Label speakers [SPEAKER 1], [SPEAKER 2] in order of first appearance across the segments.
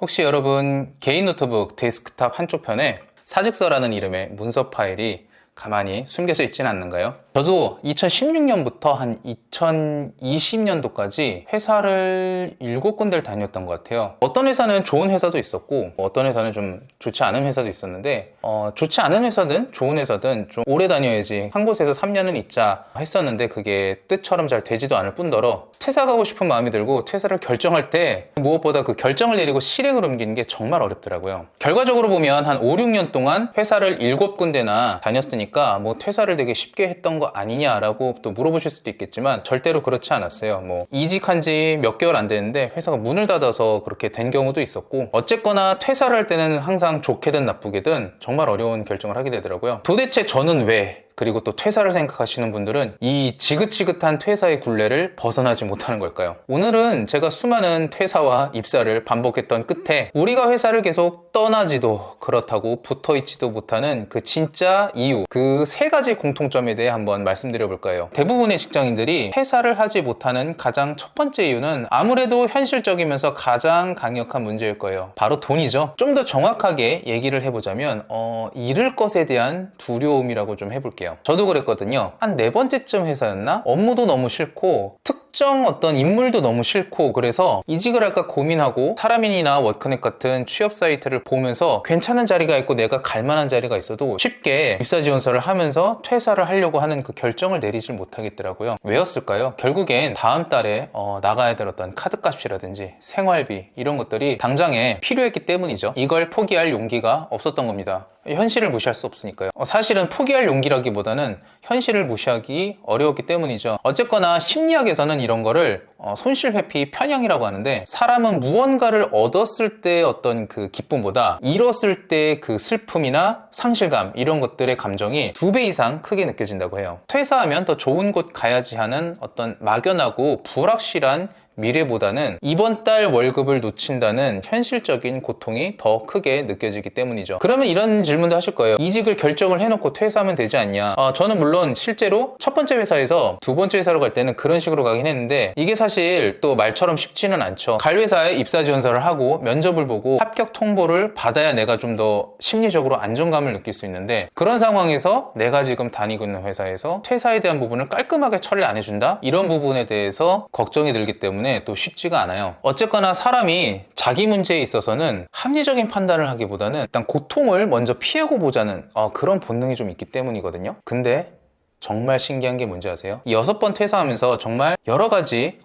[SPEAKER 1] 혹시 여러분 개인 노트북 데스크탑 한쪽 편에 사직서라는 이름의 문서 파일이 가만히 숨겨져 있지는 않는가요? 저도 2016년부터 한 2020년도까지 회사를 7군데를 다녔던 것 같아요. 어떤 회사는 좋은 회사도 있었고 어떤 회사는 좀 좋지 않은 회사도 있었는데 좋지 않은 회사든 좋은 회사든 좀 오래 다녀야지 한 곳에서 3년은 있자 했었는데 그게 뜻처럼 잘 되지도 않을 뿐더러 퇴사 가고 싶은 마음이 들고 퇴사를 결정할 때 무엇보다 그 결정을 내리고 실행을 옮기는 게 정말 어렵더라고요. 결과적으로 보면 한 5, 6년 동안 회사를 7군데나 다녔으니까 뭐 퇴사를 되게 쉽게 했던 거 아니냐라고 또 물어보실 수도 있겠지만 절대로 그렇지 않았어요. 뭐 이직한 지 몇 개월 안 됐는데 회사가 문을 닫아서 그렇게 된 경우도 있었고 어쨌거나 퇴사를 할 때는 항상 좋게든 나쁘게든 정말 어려운 결정을 하게 되더라고요. 도대체 저는 왜 그리고 또 퇴사를 생각하시는 분들은 이 지긋지긋한 퇴사의 굴레를 벗어나지 못하는 걸까요? 오늘은 제가 수많은 퇴사와 입사를 반복했던 끝에 우리가 회사를 계속 떠나지도 그렇다고 붙어있지도 못하는 그 진짜 이유, 그 3가지 공통점에 대해 한번 말씀드려 볼까요? 대부분의 직장인들이 퇴사를 하지 못하는 가장 첫 번째 이유는 아무래도 현실적이면서 가장 강력한 문제일 거예요. 바로 돈이죠. 좀 더 정확하게 얘기를 해보자면 잃을 것에 대한 두려움이라고 좀 해볼게요. 저도 그랬거든요. 한 4번째쯤 회사였나? 업무도 너무 싫고 특정 어떤 인물도 너무 싫고 그래서 이직을 할까 고민하고 사람인이나 워크넷 같은 취업 사이트를 보면서 괜찮은 자리가 있고 내가 갈 만한 자리가 있어도 쉽게 입사 지원서를 하면서 퇴사를 하려고 하는 그 결정을 내리질 못하겠더라고요. 왜였을까요? 결국엔 다음 달에 나가야 될 어떤 카드값이라든지 생활비 이런 것들이 당장에 필요했기 때문이죠. 이걸 포기할 용기가 없었던 겁니다. 현실을 무시할 수 없으니까요. 사실은 포기할 용기라기보다는 현실을 무시하기 어려웠기 때문이죠. 어쨌거나 심리학에서는 이런 거를 손실회피 편향이라고 하는데 사람은 무언가를 얻었을 때 어떤 그 기쁨보다 잃었을 때 그 슬픔이나 상실감 이런 것들의 감정이 2배 이상 크게 느껴진다고 해요. 퇴사하면 더 좋은 곳 가야지 하는 어떤 막연하고 불확실한 미래보다는 이번 달 월급을 놓친다는 현실적인 고통이 더 크게 느껴지기 때문이죠. 그러면 이런 질문도 하실 거예요. 이직을 결정을 해놓고 퇴사하면 되지 않냐? 저는 물론 실제로 첫 번째 회사에서 2번째 회사로 갈 때는 그런 식으로 가긴 했는데 이게 사실 또 말처럼 쉽지는 않죠. 갈 회사에 입사 지원서를 하고 면접을 보고 합격 통보를 받아야 내가 좀 더 심리적으로 안정감을 느낄 수 있는데 그런 상황에서 내가 지금 다니고 있는 회사에서 퇴사에 대한 부분을 깔끔하게 처리를 안 해준다? 이런 부분에 대해서 걱정이 들기 때문에 또 쉽지가 않아요. 어쨌거나 사람이 자기 문제에 있어서는 합리적인 판단을 하기보다는 일단 고통을 먼저 피하고 보자는 그런 본능이 좀 있기 때문이거든요. 근데 정말 신기한 게 뭔지 아세요? 6번 퇴사하면서 정말 여러 가지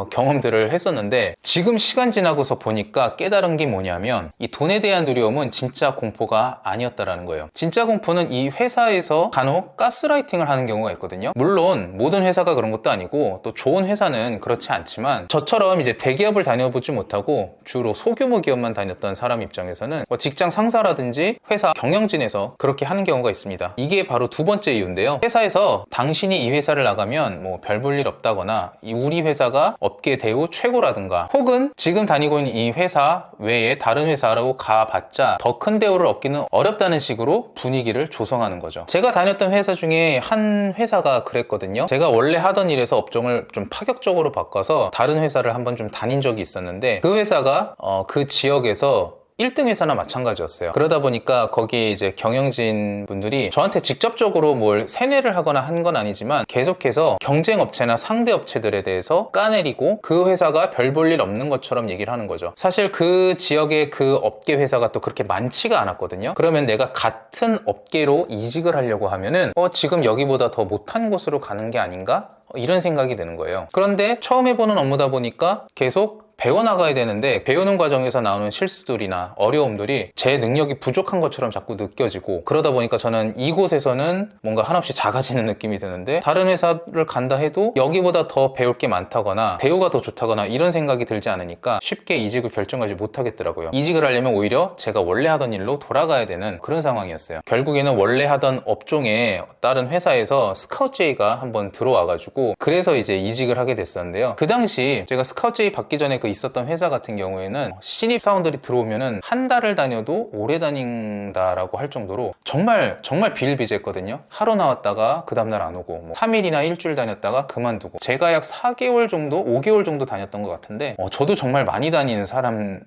[SPEAKER 1] 경험들을 했었는데 지금 시간 지나고서 보니까 깨달은 게 뭐냐면 이 돈에 대한 두려움은 진짜 공포가 아니었다라는 거예요. 진짜 공포는 이 회사에서 간혹 가스라이팅을 하는 경우가 있거든요. 물론 모든 회사가 그런 것도 아니고 또 좋은 회사는 그렇지 않지만 저처럼 이제 대기업을 다녀보지 못하고 주로 소규모 기업만 다녔던 사람 입장에서는 직장 상사라든지 회사 경영진에서 그렇게 하는 경우가 있습니다. 이게 바로 2번째 이유인데요. 회사에서 당신이 이 회사를 나가면 뭐 별 볼 일 없다거나 우리 회사가 업계 대우 최고라든가 혹은 지금 다니고 있는 이 회사 외에 다른 회사로 가봤자 더 큰 대우를 얻기는 어렵다는 식으로 분위기를 조성하는 거죠. 제가 다녔던 회사 중에 한 회사가 그랬거든요. 제가 원래 하던 일에서 업종을 좀 파격적으로 바꿔서 다른 회사를 한번 좀 다닌 적이 있었는데 그 회사가 그 지역에서 1등 회사나 마찬가지였어요. 그러다 보니까 거기에 이제 경영진 분들이 저한테 직접적으로 뭘 세뇌를 하거나 한 건 아니지만 계속해서 경쟁 업체나 상대 업체들에 대해서 까내리고 그 회사가 별 볼 일 없는 것처럼 얘기를 하는 거죠. 사실 그 지역의 그 업계 회사가 또 그렇게 많지가 않았거든요. 그러면 내가 같은 업계로 이직을 하려고 하면은 지금 여기보다 더 못한 곳으로 가는 게 아닌가? 이런 생각이 드는 거예요. 그런데 처음 해보는 업무다 보니까 계속 배워나가야 되는데 배우는 과정에서 나오는 실수들이나 어려움들이 제 능력이 부족한 것처럼 자꾸 느껴지고 그러다 보니까 저는 이곳에서는 뭔가 한없이 작아지는 느낌이 드는데 다른 회사를 간다 해도 여기보다 더 배울 게 많다거나 대우가 더 좋다거나 이런 생각이 들지 않으니까 쉽게 이직을 결정하지 못하겠더라고요. 이직을 하려면 오히려 제가 원래 하던 일로 돌아가야 되는 그런 상황이었어요. 결국에는 원래 하던 업종에 다른 회사에서 스카우트제의가 한번 들어와가지고 그래서 이제 이직을 하게 됐었는데요. 그 당시 제가 스카우트제의 받기 전에 그 그 있었던 회사 같은 경우에는 신입 사원들이 들어오면은 한 달을 다녀도 오래 다닌다라고 할 정도로 정말 비일비재했거든요. 하루 나왔다가 그 다음날 안 오고, 뭐 3일이나 일주일 다녔다가 그만두고. 제가 약 4개월 정도, 5개월 정도 다녔던 것 같은데 저도 정말 많이 다니는 사람으로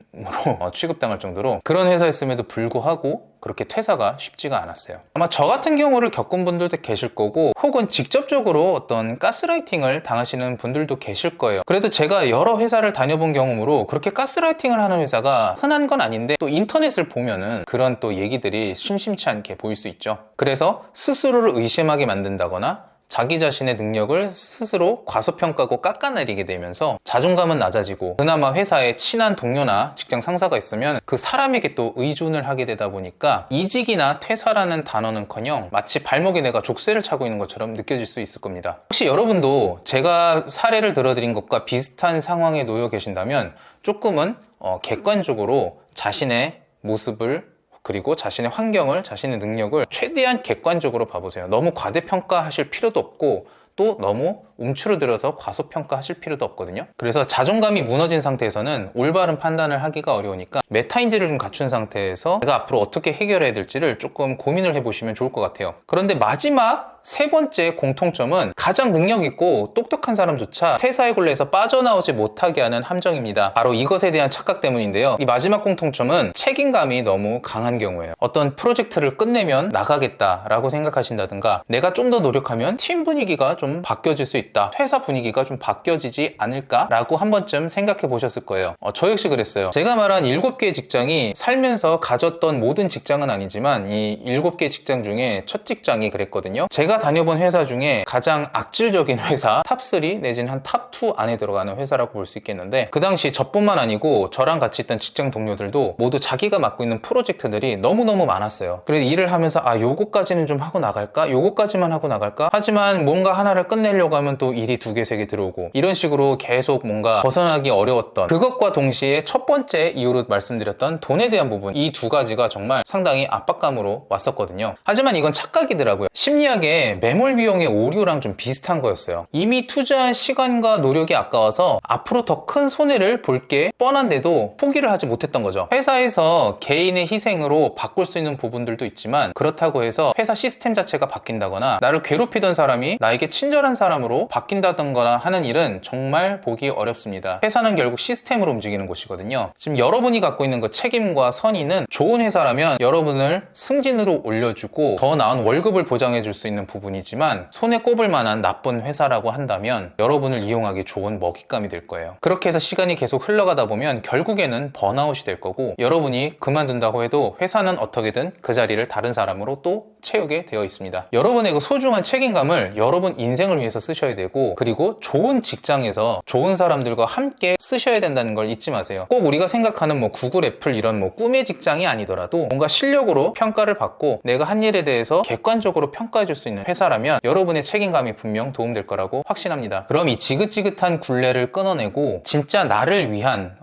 [SPEAKER 1] 취급당할 정도로 그런 회사였음에도 불구하고 그렇게 퇴사가 쉽지가 않았어요. 아마 저 같은 경우를 겪은 분들도 계실 거고, 혹은 직접적으로 어떤 가스라이팅을 당하시는 분들도 계실 거예요. 그래도 제가 여러 회사를 다녀본 경험으로 그렇게 가스라이팅을 하는 회사가 흔한 건 아닌데, 또 인터넷을 보면은 그런 또 얘기들이 심심치 않게 보일 수 있죠. 그래서 스스로를 의심하게 만든다거나 자기 자신의 능력을 스스로 과소평가하고 깎아내리게 되면서 자존감은 낮아지고, 그나마 회사에 친한 동료나 직장 상사가 있으면 그 사람에게 또 의존을 하게 되다 보니까 이직이나 퇴사라는 단어는커녕 마치 발목에 내가 족쇄를 차고 있는 것처럼 느껴질 수 있을 겁니다. 혹시 여러분도 제가 사례를 들어드린 것과 비슷한 상황에 놓여 계신다면 조금은 객관적으로 자신의 모습을, 그리고 자신의 환경을, 자신의 능력을 최대한 객관적으로 봐보세요. 너무 과대평가하실 필요도 없고, 또 너무 움츠러들어서 과소평가하실 필요도 없거든요. 그래서 자존감이 무너진 상태에서는 올바른 판단을 하기가 어려우니까 메타인지를 좀 갖춘 상태에서 내가 앞으로 어떻게 해결해야 될지를 조금 고민을 해보시면 좋을 것 같아요. 그런데 마지막 세 번째 공통점은 가장 능력 있고 똑똑한 사람조차 퇴사의 굴레에서 빠져나오지 못하게 하는 함정입니다. 바로 이것에 대한 착각 때문인데요. 이 마지막 공통점은 책임감이 너무 강한 경우예요. 어떤 프로젝트를 끝내면 나가겠다라고 생각하신다든가, 내가 좀 더 노력하면 팀 분위기가 좀 바뀌어질 수 있다, 회사 분위기가 좀 바뀌어지지 않을까라고 한 번쯤 생각해 보셨을 거예요. 저 역시 그랬어요. 제가 말한 7개의 직장이 살면서 가졌던 모든 직장은 아니지만 이 7개 직장 중에 첫 직장이 그랬거든요. 제가 다녀본 회사 중에 가장 악질적인 회사 탑3 내지는 한 탑2 안에 들어가는 회사라고 볼 수 있겠는데, 그 당시 저뿐만 아니고 저랑 같이 있던 직장 동료들도 모두 자기가 맡고 있는 프로젝트들이 너무너무 많았어요. 그래서 일을 하면서 요거까지는 좀 하고 나갈까? 요거까지만 하고 나갈까? 하지만 뭔가 하나를 끝내려고 하면 또 일이 2개, 3개 들어오고, 이런 식으로 계속 뭔가 벗어나기 어려웠던, 그것과 동시에 첫 번째 이유로 말씀드렸던 돈에 대한 부분, 이 두 가지가 정말 상당히 압박감으로 왔었거든요. 하지만 이건 착각이더라고요. 심리학의 매몰 비용의 오류랑 좀 비슷한 거였어요. 이미 투자한 시간과 노력이 아까워서 앞으로 더 큰 손해를 볼 게 뻔한데도 포기를 하지 못했던 거죠. 회사에서 개인의 희생으로 바꿀 수 있는 부분들도 있지만, 그렇다고 해서 회사 시스템 자체가 바뀐다거나 나를 괴롭히던 사람이 나에게 친절한 사람으로 바뀐다던가 하는 일은 정말 보기 어렵습니다. 회사는 결국 시스템으로 움직이는 곳이거든요. 지금 여러분이 갖고 있는 그 책임과 선의는 좋은 회사라면 여러분을 승진으로 올려주고 더 나은 월급을 보장해 줄 수 있는 부분이지만, 손에 꼽을 만한 나쁜 회사라고 한다면 여러분을 이용하기 좋은 먹잇감이 될 거예요. 그렇게 해서 시간이 계속 흘러가다 보면 결국에는 번아웃이 될 거고, 여러분이 그만둔다고 해도 회사는 어떻게든 그 자리를 다른 사람으로 또 채우게 되어 있습니다. 여러분의 그 소중한 책임감을 여러분 인생을 위해서 쓰셔야 되고, 그리고 좋은 직장에서 좋은 사람들과 함께 쓰셔야 된다는 걸 잊지 마세요. 꼭 우리가 생각하는 뭐 구글, 애플 이런 뭐 꿈의 직장이 아니더라도 뭔가 실력으로 평가를 받고 내가 한 일에 대해서 객관적으로 평가해 줄 수 있는 회사라면 여러분의 책임감이 분명 도움될 거라고 확신합니다. 그럼 이 지긋지긋한 굴레를 끊어내고 진짜 나를 위한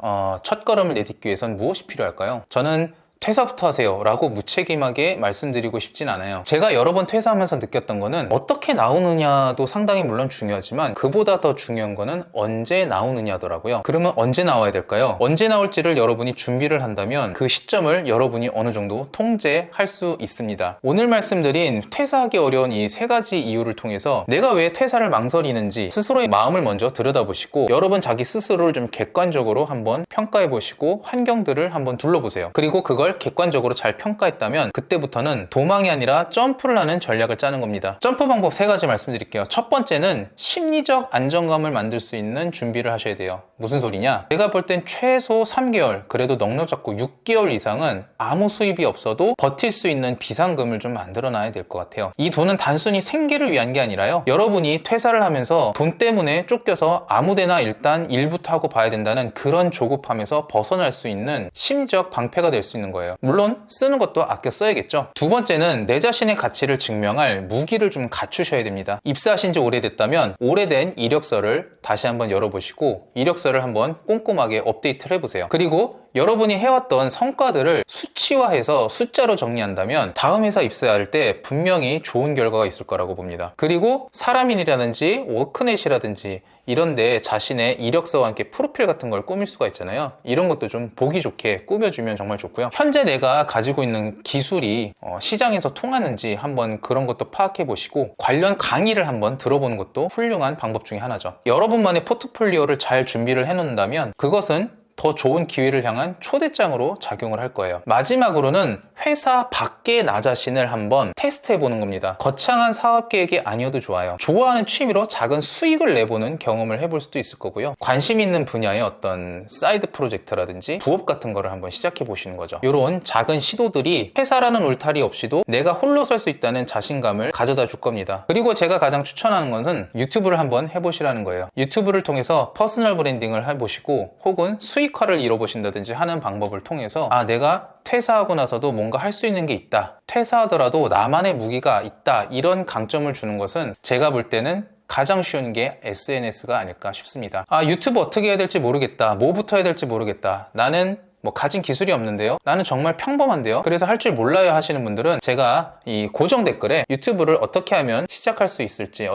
[SPEAKER 1] 첫걸음을 내딛기 위해선 무엇이 필요할까요? 저는 퇴사부터 하세요 라고 무책임하게 말씀드리고 싶진 않아요. 제가 여러 번 퇴사하면서 느꼈던 거는 어떻게 나오느냐도 상당히 물론 중요하지만 그보다 더 중요한 거는 언제 나오느냐더라고요. 그러면 언제 나와야 될까요? 언제 나올지를 여러분이 준비를 한다면 그 시점을 여러분이 어느 정도 통제할 수 있습니다. 오늘 말씀드린 퇴사하기 어려운 이 3가지 이유를 통해서 내가 왜 퇴사를 망설이는지 스스로의 마음을 먼저 들여다보시고, 여러분 자기 스스로를 좀 객관적으로 한번 평가해 보시고 환경들을 한번 둘러보세요. 그리고 그걸 객관적으로 잘 평가했다면 그때부터는 도망이 아니라 점프를 하는 전략을 짜는 겁니다. 점프 방법 3가지 말씀드릴게요. 첫 번째는 심리적 안정감을 만들 수 있는 준비를 하셔야 돼요. 무슨 소리냐? 제가 볼 땐 최소 3개월, 그래도 넉넉 잡고 6개월 이상은 아무 수입이 없어도 버틸 수 있는 비상금을 좀 만들어 놔야 될 것 같아요. 이 돈은 단순히 생계를 위한 게 아니라요, 여러분이 퇴사를 하면서 돈 때문에 쫓겨서 아무데나 일단 일부터 하고 봐야 된다는 그런 조급함에서 벗어날 수 있는 심리적 방패가 될 수 있는 거예요. 물론 쓰는 것도 아껴 써야겠죠. 두 번째는 내 자신의 가치를 증명할 무기를 좀 갖추셔야 됩니다. 입사하신 지 오래됐다면 오래된 이력서를 다시 한번 열어보시고 이력서를 한번 꼼꼼하게 업데이트를 해보세요. 그리고 여러분이 해왔던 성과들을 수치화해서 숫자로 정리한다면 다음 회사 입사할 때 분명히 좋은 결과가 있을 거라고 봅니다. 그리고 사람인이라든지 워크넷이라든지 이런데 자신의 이력서와 함께 프로필 같은 걸 꾸밀 수가 있잖아요. 이런 것도 좀 보기 좋게 꾸며주면 정말 좋고요. 현재 내가 가지고 있는 기술이 시장에서 통하는지 한번 그런 것도 파악해 보시고 관련 강의를 한번 들어보는 것도 훌륭한 방법 중에 하나죠. 여러분만의 포트폴리오를 잘 준비를 해 놓는다면 그것은 더 좋은 기회를 향한 초대장으로 작용을 할 거예요. 마지막으로는 회사 밖에 나 자신을 한번 테스트해 보는 겁니다. 거창한 사업 계획이 아니어도 좋아요. 좋아하는 취미로 작은 수익을 내보는 경험을 해볼 수도 있을 거고요. 관심 있는 분야의 어떤 사이드 프로젝트라든지 부업 같은 거를 한번 시작해 보시는 거죠. 이런 작은 시도들이 회사라는 울타리 없이도 내가 홀로 설 수 있다는 자신감을 가져다 줄 겁니다. 그리고 제가 가장 추천하는 것은 유튜브를 한번 해보시라는 거예요. 유튜브를 통해서 퍼스널 브랜딩을 해보시고 혹은 수익화를 이뤄보신다든지 하는 방법을 통해서 내가 퇴사하고 나서도 뭔가 할 수 있는 게 있다. 퇴사하더라도 나만의 무기가 있다. 이런 강점을 주는 것은 제가 볼 때는 가장 쉬운 게 SNS가 아닐까 싶습니다. 유튜브 어떻게 해야 될지 모르겠다. 뭐부터 해야 될지 모르겠다. 나는 가진 기술이 없는데요. 나는 정말 평범한데요. 그래서 할 줄 몰라요 하시는 분들은 제가 이 고정 댓글에 유튜브를 어떻게 하면 시작할 수 있을지,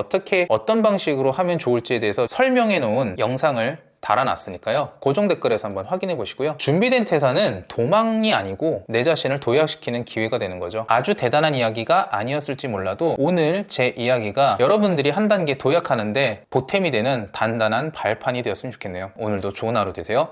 [SPEAKER 1] 어떤 방식으로 하면 좋을지에 대해서 설명해 놓은 영상을 달아놨으니까요. 고정 댓글에서 한번 확인해 보시고요. 준비된 퇴사는 도망이 아니고 내 자신을 도약시키는 기회가 되는 거죠. 아주 대단한 이야기가 아니었을지 몰라도 오늘 제 이야기가 여러분들이 한 단계 도약하는데 보탬이 되는 단단한 발판이 되었으면 좋겠네요. 오늘도 좋은 하루 되세요.